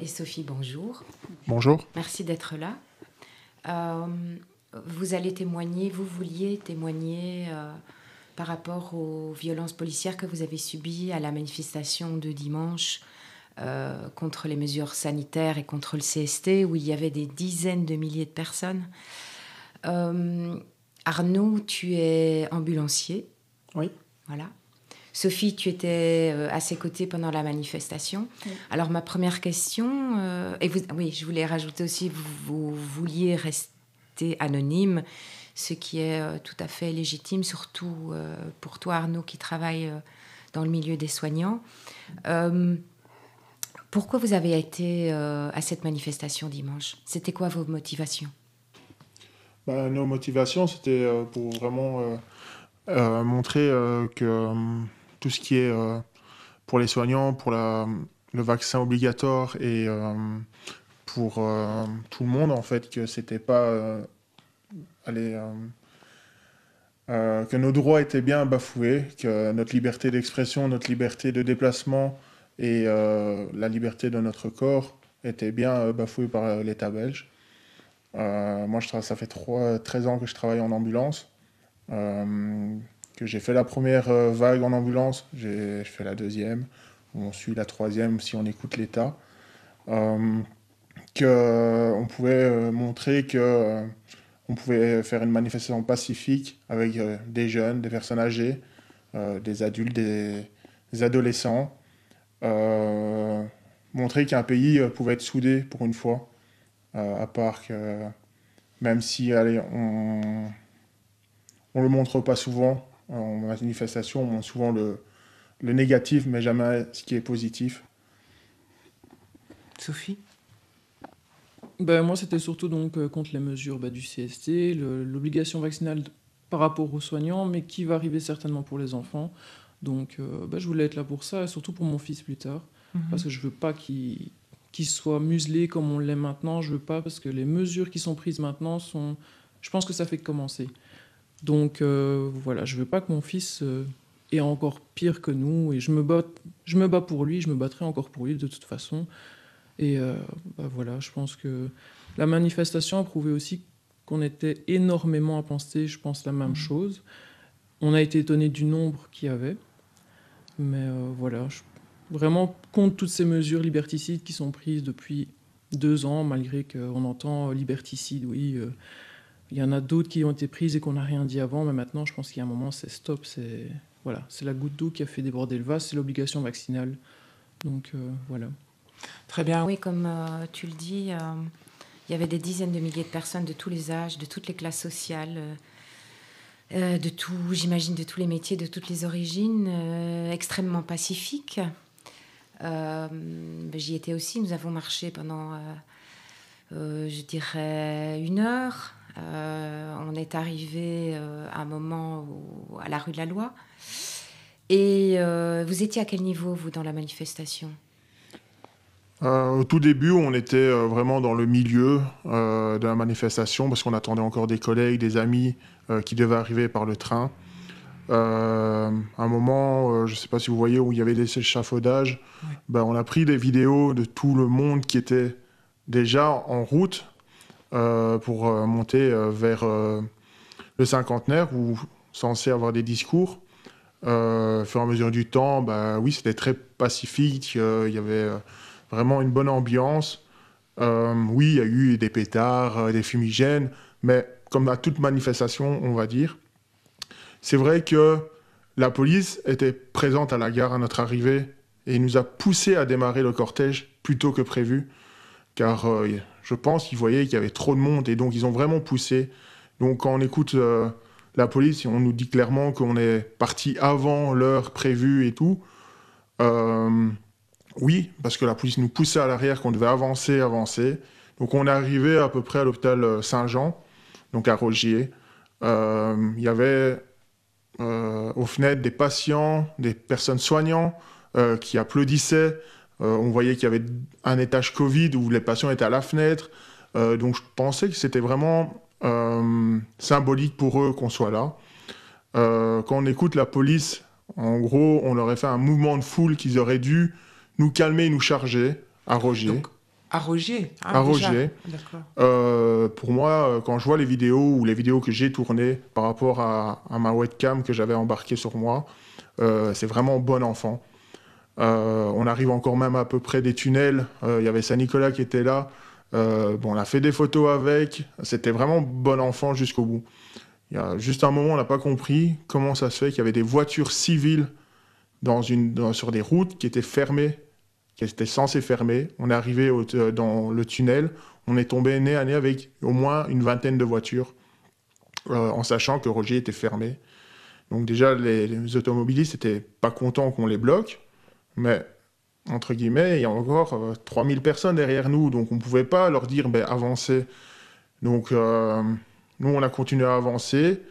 et Sophie, bonjour. Bonjour. Merci d'être là. Vous allez témoigner, vous vouliez témoigner par rapport aux violences policières que vous avez subies à la manifestation de dimanche contre les mesures sanitaires et contre le CST, où il y avait des dizaines de milliers de personnes. Arnaud, tu es ambulancier. Oui. Voilà. Sophie, tu étais à ses côtés pendant la manifestation. Oui. Alors, ma première question, oui, je voulais rajouter aussi, vous vouliez rester anonyme, ce qui est tout à fait légitime, surtout pour toi, Arnaud, qui travaille dans le milieu des soignants. Pourquoi vous avez été à cette manifestation dimanche? C'était quoi vos motivations? Nos motivations, c'était pour vraiment montrer que tout ce qui est pour les soignants, pour le vaccin obligatoire et pour tout le monde, en fait, que c'était pas que nos droits étaient bien bafoués, que notre liberté d'expression, notre liberté de déplacement et la liberté de notre corps étaient bien bafouées par l'État belge. Moi, ça fait 13 ans que je travaille en ambulance, que j'ai fait la première vague en ambulance, j'ai fait la deuxième, on suit la troisième si on écoute l'État. Qu'on pouvait montrer que on pouvait faire une manifestation pacifique avec des jeunes, des personnes âgées, des adultes, des adolescents. Montrer qu'un pays pouvait être soudé pour une fois. À part que, même si on le montre pas souvent, en manifestation, on montre souvent le négatif, mais jamais ce qui est positif. Sophie? Moi, c'était surtout donc contre les mesures du CST, l'obligation vaccinale par rapport aux soignants, mais qui va arriver certainement pour les enfants. Donc, je voulais être là pour ça, et surtout pour mon fils plus tard, parce que je veux pas qu'il soit muselé comme on l'est maintenant. Je veux pas, parce que les mesures qui sont prises maintenant je pense que ça fait que commencer. Donc voilà, je veux pas que mon fils est encore pire que nous, et je me bats pour lui, je me battrai encore pour lui de toute façon. Et voilà, je pense que la manifestation a prouvé aussi qu'on était énormément à penser, je pense, la même chose. On a été étonnés du nombre qu'il y avait, mais voilà, vraiment contre toutes ces mesures liberticides qui sont prises depuis 2 ans, malgré qu'on entend liberticide, oui. Il y en a d'autres qui ont été prises et qu'on n'a rien dit avant, mais maintenant, je pense qu'il y a un moment, c'est stop. C'est la goutte d'eau qui a fait déborder le vase, c'est l'obligation vaccinale. Donc voilà. Très bien. Oui, comme tu le dis, il y avait des dizaines de milliers de personnes de tous les âges, de toutes les classes sociales, j'imagine, de tous les métiers, de toutes les origines, extrêmement pacifiques. J'y étais aussi. Nous avons marché pendant, je dirais, 1 heure. On est arrivé à un moment à la rue de la Loi. Et vous étiez à quel niveau, vous, dans la manifestation ? Au tout début, on était vraiment dans le milieu de la manifestation parce qu'on attendait encore des collègues, des amis qui devaient arriver par le train. À un moment, je ne sais pas si vous voyez, où il y avait des échafaudages, on a pris des vidéos de tout le monde qui était déjà en route pour monter vers le cinquantenaire, où censé avoir des discours. Au fur et à mesure du temps, oui, c'était très pacifique, il y avait vraiment une bonne ambiance. Oui, il y a eu des pétards, des fumigènes, mais comme à toute manifestation, on va dire. C'est vrai que la police était présente à la gare à notre arrivée et nous a poussé à démarrer le cortège plus tôt que prévu, car je pense qu'ils voyaient qu'il y avait trop de monde et donc ils ont vraiment poussé. Donc quand on écoute la police, on nous dit clairement qu'on est parti avant l'heure prévue et tout. Oui, parce que la police nous poussait à l'arrière, qu'on devait avancer. Donc on est arrivé à peu près à l'hôpital Saint-Jean, donc à Rogier. Il y avait aux fenêtres des patients, des personnes soignantes qui applaudissaient. On voyait qu'il y avait un étage Covid où les patients étaient à la fenêtre. Donc je pensais que c'était vraiment symbolique pour eux qu'on soit là. Quand on écoute la police, en gros, on leur a fait un mouvement de foule qu'ils auraient dû nous calmer et nous charger à Rogier. À Rogier. À Déjà. Rogier. D'accord. Pour moi, quand je vois les vidéos ou les vidéos que j'ai tournées par rapport à ma webcam que j'avais embarquée sur moi, c'est vraiment bon enfant. On arrive encore même à peu près des tunnels. Il y avait Saint-Nicolas qui était là. On a fait des photos avec. C'était vraiment bon enfant jusqu'au bout. Il y a juste un moment, on n'a pas compris comment ça se fait qu'il y avait des voitures civiles sur des routes qui étaient fermées, qui étaient censées fermer. On est arrivé dans le tunnel. On est tombé nez à nez avec au moins une vingtaine de voitures, en sachant que Rogier était fermé. Donc déjà, les automobilistes n'étaient pas contents qu'on les bloque. Mais, entre guillemets, il y a encore 3000 personnes derrière nous, donc on ne pouvait pas leur dire avancez. Donc, nous, on a continué à avancer.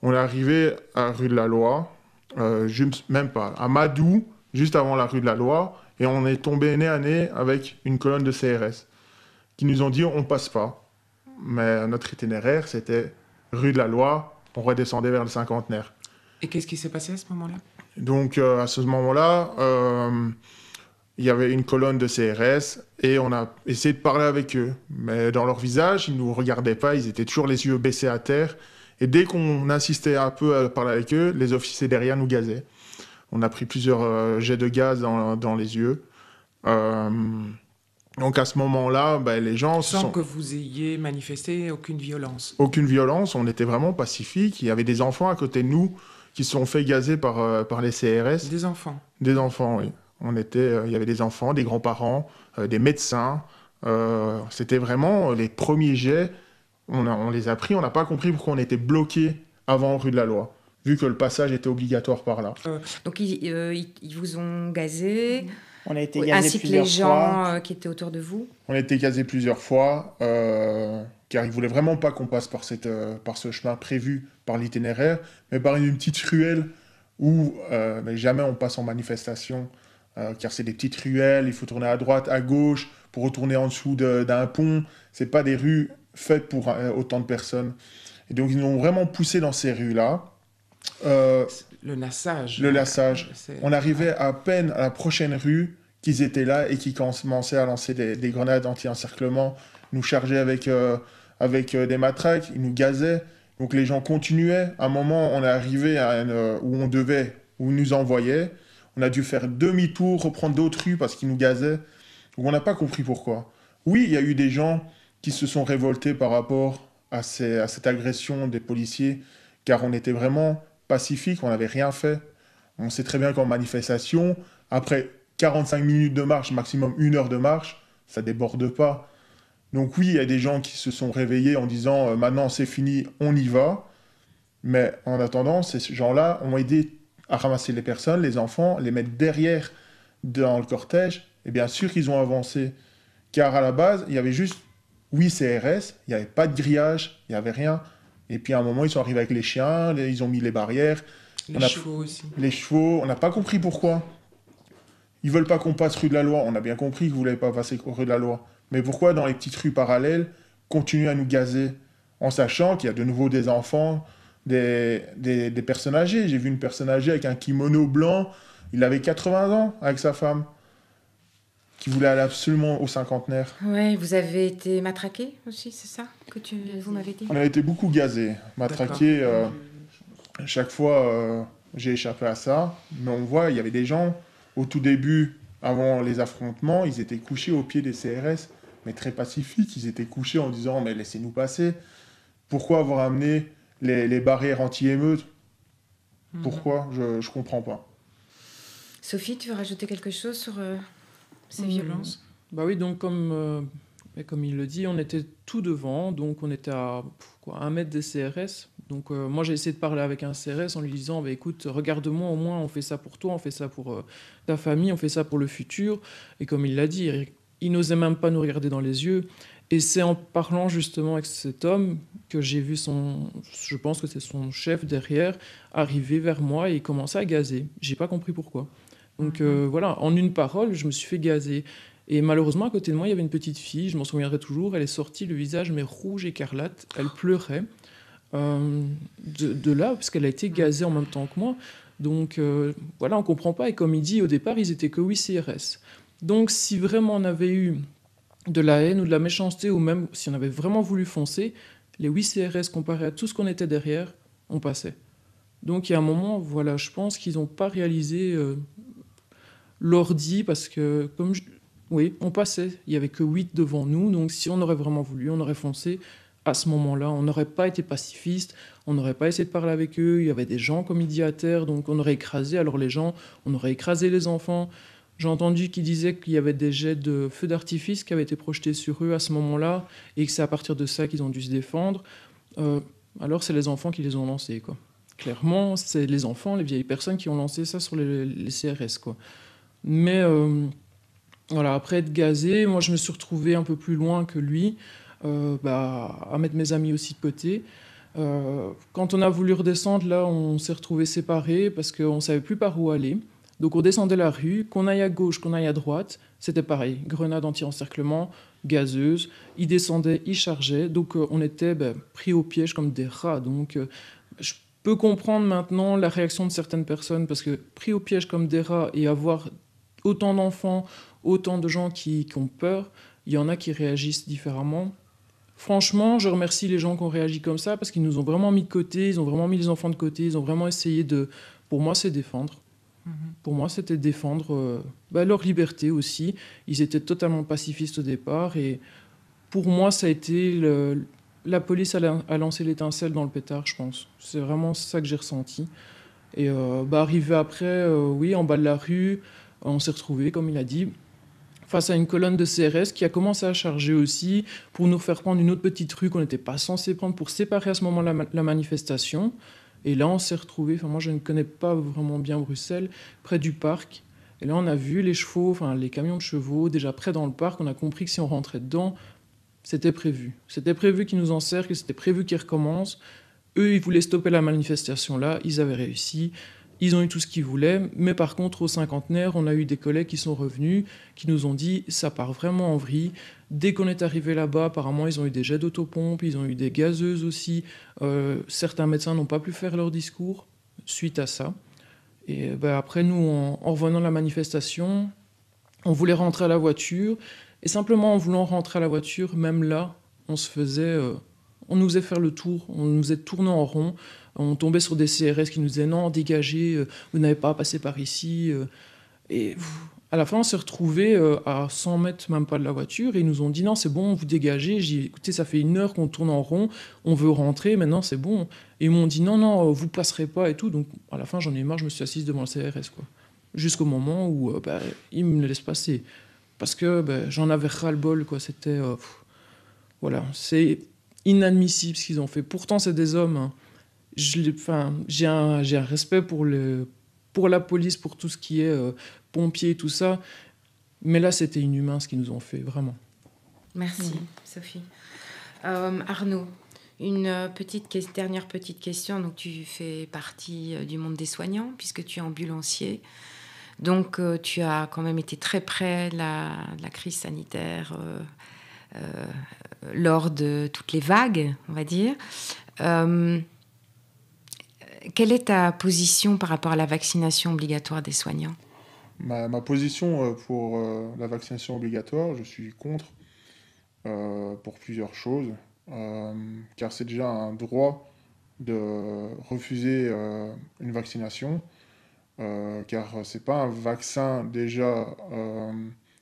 On est arrivé à rue de la Loi, même pas, à Madou, juste avant la rue de la Loi, et on est tombé nez à nez avec une colonne de CRS qui nous ont dit on passe pas. Mais notre itinéraire, c'était rue de la Loi, on redescendait vers le cinquantenaire. Et qu'est-ce qui s'est passé à ce moment-là? Donc, à ce moment-là, il y avait une colonne de CRS et on a essayé de parler avec eux. Mais dans leur visage, ils ne nous regardaient pas, ils étaient toujours les yeux baissés à terre. Et dès qu'on insistait un peu à parler avec eux, les officiers derrière nous gazaient. On a pris plusieurs jets de gaz dans les yeux. Donc, à ce moment-là, les gens... Sans que vous ayez manifesté aucune violence. Aucune violence, on était vraiment pacifiques. Il y avait des enfants à côté de nous qui se sont fait gazer par les CRS. Des enfants? Des enfants, oui. Il y avait des enfants, des grands-parents, des médecins. C'était vraiment les premiers jets. On les a pris, on n'a pas compris pourquoi on était bloqué avant rue de la Loi, vu que le passage était obligatoire par là. Donc ils vous ont gazé, On a été gazés ainsi que plusieurs les fois. gens qui étaient autour de vous. On a été gazés plusieurs fois, car ils ne voulaient vraiment pas qu'on passe par ce chemin prévu par l'itinéraire, mais par une petite ruelle où jamais on passe en manifestation, car c'est des petites ruelles, il faut tourner à droite, à gauche, pour retourner en dessous d'un pont. Ce n'est pas des rues faites pour autant de personnes. Et donc ils nous ont vraiment poussé dans ces rues-là. Le lassage. Le lassage. On arrivait à peine à la prochaine rue qu'ils étaient là et qui commençaient à lancer des grenades anti-encerclement, nous chargeaient avec des matraques, ils nous gazaient. Donc les gens continuaient. À un moment, on est arrivé où ils nous envoyaient. On a dû faire demi-tour, reprendre d'autres rues parce qu'ils nous gazaient. Donc on n'a pas compris pourquoi. Oui, il y a eu des gens qui se sont révoltés par rapport à cette agression des policiers, car on était vraiment pacifique, on n'avait rien fait. On sait très bien qu'en manifestation, après 45 minutes de marche, maximum 1 heure de marche, ça déborde pas. Donc oui, il y a des gens qui se sont réveillés en disant maintenant c'est fini, on y va. Mais en attendant, ces gens-là ont aidé à ramasser les personnes, les enfants, les mettre derrière dans le cortège. Et bien sûr qu'ils ont avancé. Car à la base, il y avait juste 8 CRS, il n'y avait pas de grillage, il n'y avait rien. Et puis à un moment, ils sont arrivés avec les chiens, ils ont mis les barrières. Les chevaux aussi. Les chevaux, on n'a pas compris pourquoi. Ils veulent pas qu'on passe rue de la Loi. On a bien compris que vous ne voulez pas passer rue de la Loi. Mais pourquoi dans les petites rues parallèles, continuer à nous gazer en sachant qu'il y a de nouveau des enfants, des personnes âgées. J'ai vu une personne âgée avec un kimono blanc, il avait 80 ans avec sa femme, qui voulait aller absolument au cinquantenaire. Oui, vous avez été matraqué aussi, c'est ça que vous m'avez dit? On a été beaucoup gazés, matraqués. Chaque fois, j'ai échappé à ça. Mais on voit, il y avait des gens, au tout début, avant les affrontements, ils étaient couchés au pied des CRS, mais très pacifiques. Ils étaient couchés en disant « mais laissez-nous passer ». Pourquoi avoir amené les barrières anti-émeutes? Pourquoi? Je ne comprends pas. Sophie, tu veux rajouter quelque chose sur ces violences? Bah oui, donc comme il le dit, on était tout devant, donc on était à 1 mètre des CRS. Donc moi j'ai essayé de parler avec un CRS en lui disant bah, écoute, regarde-moi au moins, on fait ça pour toi, on fait ça pour ta famille, on fait ça pour le futur. Et comme il l'a dit, il n'osait même pas nous regarder dans les yeux. Et c'est en parlant justement avec cet homme que j'ai vu je pense que c'est son chef derrière, arriver vers moi et commencer à gazer. J'ai pas compris pourquoi. Donc voilà, en une parole, je me suis fait gazer. Et malheureusement, à côté de moi, il y avait une petite fille, je m'en souviendrai toujours, elle est sortie, le visage mais rouge écarlate, elle pleurait de là, parce qu'elle a été gazée en même temps que moi. Donc voilà, on comprend pas. Et comme il dit, au départ, ils étaient que 8 CRS. Donc si vraiment on avait eu de la haine ou de la méchanceté, ou même si on avait vraiment voulu foncer, les 8 CRS comparés à tout ce qu'on était derrière, on passait. Donc il y a un moment, voilà, je pense qu'ils n'ont pas réalisé l'ordi parce que, oui, on passait. Il n'y avait que 8 devant nous, donc si on aurait vraiment voulu, on aurait foncé à ce moment-là. On n'aurait pas été pacifiste, on n'aurait pas essayé de parler avec eux. Il y avait des gens comme il dit à terre, donc on aurait écrasé. Alors les gens, on aurait écrasé les enfants. J'ai entendu qu'ils disaient qu'il y avait des jets de feux d'artifice qui avaient été projetés sur eux à ce moment-là et que c'est à partir de ça qu'ils ont dû se défendre. Alors c'est les enfants qui les ont lancés, quoi. Clairement, c'est les enfants, les vieilles personnes qui ont lancé ça sur les CRS, quoi. Mais voilà, après être gazé, moi je me suis retrouvé un peu plus loin que lui, à mettre mes amis aussi de côté. Quand on a voulu redescendre, là, on s'est retrouvés séparés parce qu'on ne savait plus par où aller. Donc on descendait la rue, qu'on aille à gauche, qu'on aille à droite, c'était pareil. Grenade anti-encerclement, gazeuse, ils descendaient, ils chargeaient. Donc on était pris au piège comme des rats. Donc je peux comprendre maintenant la réaction de certaines personnes parce que pris au piège comme des rats et avoir autant d'enfants, autant de gens qui ont peur, il y en a qui réagissent différemment. Franchement, je remercie les gens qui ont réagi comme ça parce qu'ils nous ont vraiment mis de côté, ils ont vraiment mis les enfants de côté, ils ont vraiment essayé de... Pour moi, c'est défendre. Pour moi, c'était défendre leur liberté aussi. Ils étaient totalement pacifistes au départ et pour moi, ça a été... La police a lancé l'étincelle dans le pétard, je pense. C'est vraiment ça que j'ai ressenti. Et arrivé après, oui, en bas de la rue, on s'est retrouvés, comme il a dit, face à une colonne de CRS qui a commencé à charger aussi pour nous faire prendre une autre petite rue qu'on n'était pas censé prendre pour séparer à ce moment-là la manifestation. Et là, on s'est retrouvés, moi je ne connais pas vraiment bien Bruxelles, près du parc. Et là, on a vu les chevaux, les camions de chevaux, déjà près dans le parc. On a compris que si on rentrait dedans, c'était prévu. C'était prévu qu'ils nous encerclent, c'était prévu qu'ils recommencent. Eux, ils voulaient stopper la manifestation là, ils avaient réussi. Ils ont eu tout ce qu'ils voulaient, mais par contre, au cinquantenaire, on a eu des collègues qui sont revenus, qui nous ont dit ça part vraiment en vrille. Dès qu'on est arrivé là-bas, apparemment, ils ont eu des jets d'autopompe, ils ont eu des gazeuses aussi. Certains médecins n'ont pas pu faire leur discours suite à ça. Et après, nous, en revenant de la manifestation, on voulait rentrer à la voiture. Et simplement en voulant rentrer à la voiture, même là, on nous faisait faire le tour, on nous faisait tourner en rond. On tombait sur des CRS qui nous disaient non, dégagez, vous n'avez pas à passer par ici. Et à la fin, on s'est retrouvés à 100 mètres, même pas de la voiture, et ils nous ont dit non, c'est bon, vous dégagez. J'ai dit écoutez, ça fait 1 heure qu'on tourne en rond, on veut rentrer, maintenant c'est bon. Et ils m'ont dit non, vous passerez pas et tout. Donc à la fin, j'en ai marre, je me suis assise devant le CRS, quoi. Jusqu'au moment où ils me laissent passer. Parce que j'en avais ras-le-bol, quoi. C'était. Voilà, c'est inadmissible ce qu'ils ont fait. Pourtant, c'est des hommes. Hein. J'ai un respect pour la police, pour tout ce qui est pompiers et tout ça. Mais là, c'était inhumain ce qu'ils nous ont fait, vraiment. Merci, Sophie. Arnaud, une dernière petite question. Donc, tu fais partie du monde des soignants, puisque tu es ambulancier. Donc, tu as quand même été très près de la crise sanitaire lors de toutes les vagues, on va dire. Quelle est ta position par rapport à la vaccination obligatoire des soignants ? Ma position pour la vaccination obligatoire, je suis contre pour plusieurs choses. Car c'est déjà un droit de refuser une vaccination. Car c'est pas un vaccin déjà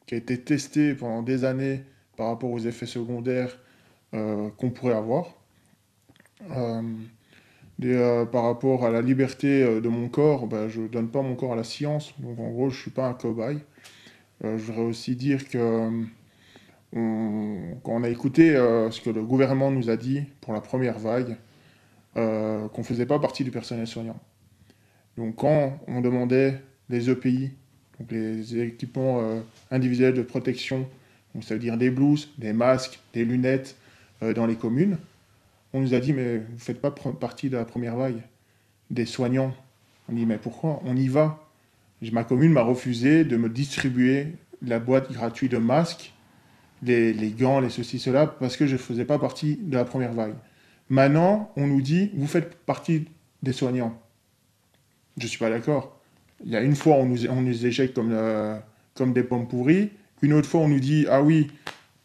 qui a été testé pendant des années par rapport aux effets secondaires qu'on pourrait avoir. Par rapport à la liberté de mon corps, je ne donne pas mon corps à la science, donc en gros je ne suis pas un cobaye. Je voudrais aussi dire que quand on a écouté ce que le gouvernement nous a dit pour la première vague, qu'on ne faisait pas partie du personnel soignant. Donc quand on demandait les EPI, donc les équipements individuels de protection, donc ça veut dire des blouses, des masques, des lunettes dans les communes, on nous a dit mais vous ne faites pas partie de la première vague des soignants. On dit mais pourquoi ? On y va. Ma commune m'a refusé de me distribuer la boîte gratuite de masques, les gants, les ceci, cela, parce que je ne faisais pas partie de la première vague. Maintenant, on nous dit vous faites partie des soignants. Je ne suis pas d'accord. Il y a une fois, on nous éjecte comme des pommes pourries. Une autre fois, on nous dit ah oui,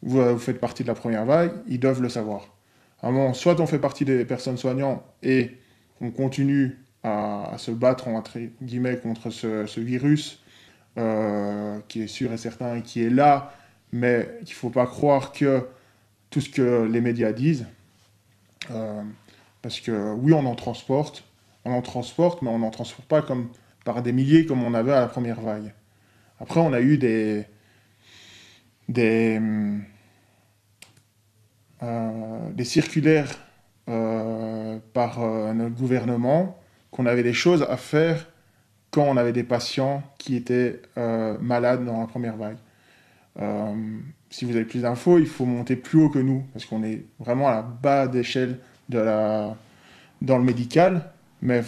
vous faites partie de la première vague, ils doivent le savoir. À un moment, soit on fait partie des personnes soignantes et on continue à se battre, entre guillemets, contre ce virus qui est sûr et certain, qui est là, mais qu'il ne faut pas croire que tout ce que les médias disent, parce que oui, on en transporte, mais on n'en transporte pas comme par des milliers comme on avait à la première vague. Après, on a eu des circulaires par notre gouvernement qu'on avait des choses à faire quand on avait des patients qui étaient malades dans la première vague. Si vous avez plus d'infos, il faut monter plus haut que nous, parce qu'on est vraiment à la bas d'échelle dans le médical. Mais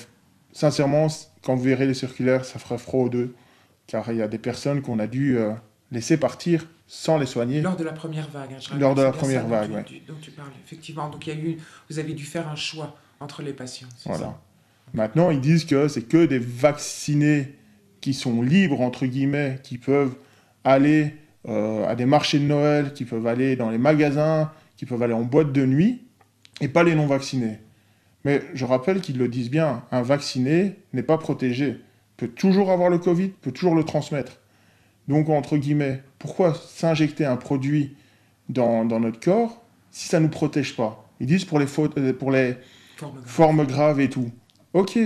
sincèrement, quand vous verrez les circulaires, ça fera froid aux deux, car il y a des personnes qu'on a dû laisser partir sans les soigner. Lors de la première vague. Lors de la première vague, oui. Dont tu parles, effectivement. Donc vous avez dû faire un choix entre les patients. Voilà. Ça. Maintenant, ils disent que c'est que des vaccinés qui sont libres, entre guillemets, qui peuvent aller à des marchés de Noël, qui peuvent aller dans les magasins, qui peuvent aller en boîte de nuit, et pas les non-vaccinés. Mais je rappelle qu'ils le disent bien, un vacciné n'est pas protégé, peut toujours avoir le Covid, peut toujours le transmettre. Donc, entre guillemets, pourquoi s'injecter un produit dans notre corps si ça ne nous protège pas? Ils disent pour les formes graves et tout. Ok,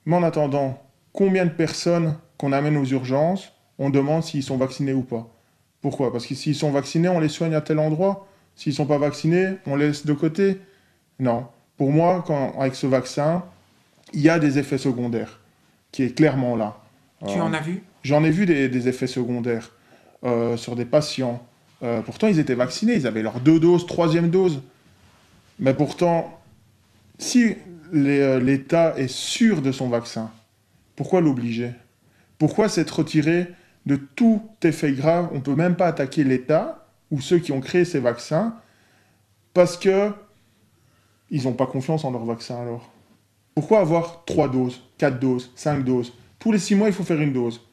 mais en attendant, combien de personnes qu'on amène aux urgences, on demande s'ils sont vaccinés ou pas? Pourquoi? Parce que s'ils sont vaccinés, on les soigne à tel endroit. S'ils ne sont pas vaccinés, on les laisse de côté. Non. Pour moi, avec ce vaccin, il y a des effets secondaires, qui est clairement là. Tu en as vu? J'en ai vu des effets secondaires sur des patients. Pourtant, ils étaient vaccinés, ils avaient leurs 2 doses, 3e dose. Mais pourtant, si l'État est sûr de son vaccin, pourquoi l'obliger? Pourquoi s'être retiré de tout effet grave? On ne peut même pas attaquer l'État ou ceux qui ont créé ces vaccins parce qu'ils n'ont pas confiance en leur vaccin alors. Pourquoi avoir 3 doses, 4 doses, 5 doses? Tous les 6 mois, il faut faire une dose.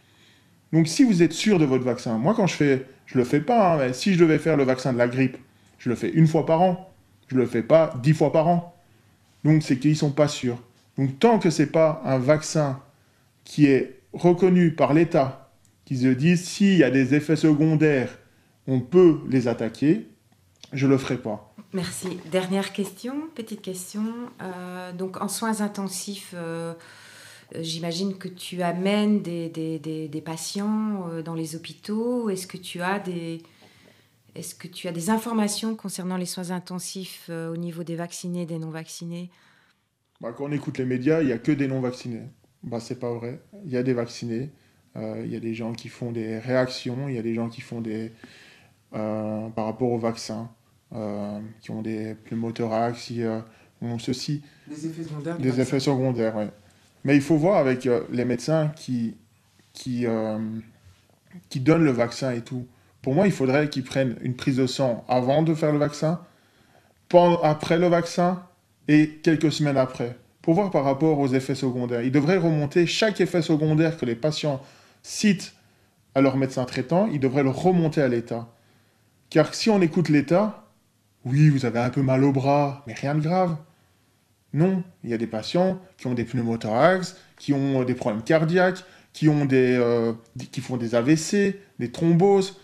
Donc si vous êtes sûr de votre vaccin, moi quand je le fais pas, mais si je devais faire le vaccin de la grippe, je le fais 1 fois par an. Je le fais pas 10 fois par an. Donc c'est qu'ils sont pas sûrs. Donc tant que c'est pas un vaccin qui est reconnu par l'État, qui se disent s'il y a des effets secondaires, on peut les attaquer, je le ferai pas. Merci. Dernière question, petite question. Donc en soins intensifs, j'imagine que tu amènes des patients dans les hôpitaux. Est-ce que tu as des informations concernant les soins intensifs au niveau des vaccinés et des non-vaccinés? Quand on écoute les médias, il n'y a que des non-vaccinés. C'est pas vrai. Il y a des vaccinés. Il y a des gens qui font des réactions. Il y a des gens qui font par rapport au vaccin, qui ont des pneumothorax, qui ont ceci. Des effets secondaires. Des effets secondaires, oui. Mais il faut voir avec les médecins qui donnent le vaccin et tout. Pour moi, il faudrait qu'ils prennent une prise de sang avant de faire le vaccin, après le vaccin et quelques semaines après, pour voir par rapport aux effets secondaires. Ils devraient remonter chaque effet secondaire que les patients citent à leur médecin traitant, ils devraient le remonter à l'État. Car si on écoute l'État, oui, vous avez un peu mal au bras, mais rien de grave. Non, il y a des patients qui ont des pneumothorax, qui ont des problèmes cardiaques, qui font des AVC, des thromboses.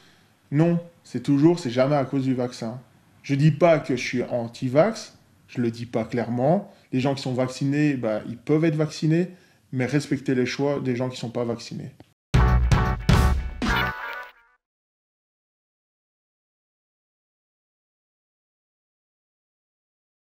Non, c'est jamais à cause du vaccin. Je ne dis pas que je suis anti-vax, je ne le dis pas clairement. Les gens qui sont vaccinés, ils peuvent être vaccinés, mais respectez les choix des gens qui ne sont pas vaccinés.